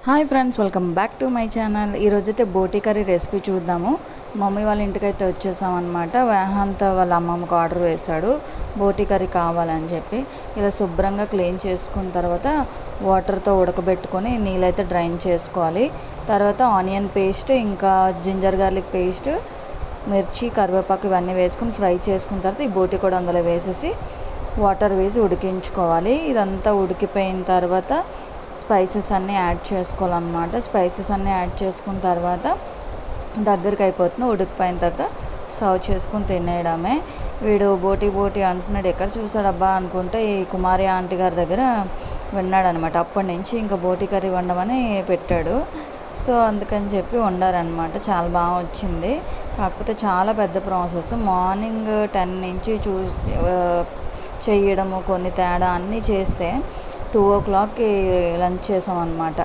Hi friends, welcome back to my channel. ఈరోజైతే బోటీ curry recipe చూద్దాము. Mummy వాళ్ళ ఇంటికైతే వచ్చేసామన్నమాట. వేహాంత వాళ్ళ అమ్మమ్మకు ఆర్డర్ వేశాడు బోటీ కర్రీ కావాలని చెప్పి. ఇలా శుభ్రంగా క్లీన్ చేసుకున్న తర్వాత వాటర్తో ఉడకబెట్టుకొని నీళ్ళైతే డ్రైన్ చేసుకోవాలి. తర్వాత ఆనియన్ పేస్ట్, ఇంకా జింజర్ గార్లిక్ పేస్ట్, మిర్చి, కరివేపాకు ఇవన్నీ వేసుకొని ఫ్రై చేసుకున్న తర్వాత ఈ బోటీ కూడా అందులో వేసేసి వాటర్ వేసి ఉడికించుకోవాలి. ఇదంతా ఉడికిపోయిన తర్వాత స్పైసెస్ అన్నీ యాడ్ చేసుకోవాలన్నమాట. స్పైసెస్ అన్నీ యాడ్ చేసుకున్న తర్వాత దగ్గరికి అయిపోతుంది. ఉడికిపోయిన తర్వాత సర్వ్ చేసుకుని తినేయడమే. వీడు బోటీ బోటీ అంటున్నాడు, ఎక్కడ చూసాడబ్బా అనుకుంటే ఈ కుమారి ఆంటీ గారి దగ్గర విన్నాడనమాట. అప్పటి నుంచి ఇంకా బోటీ కర్రీ వండమని పెట్టాడు. సో అందుకని చెప్పి వండారనమాట. చాలా బాగా వచ్చింది. కాకపోతే చాలా పెద్ద ప్రాసెస్. మార్నింగ్ 10 నుంచి చేయడము, కొన్ని తేడా అన్నీ చేస్తే 2 o'clockకి లంచ్ చేసాం అనమాట.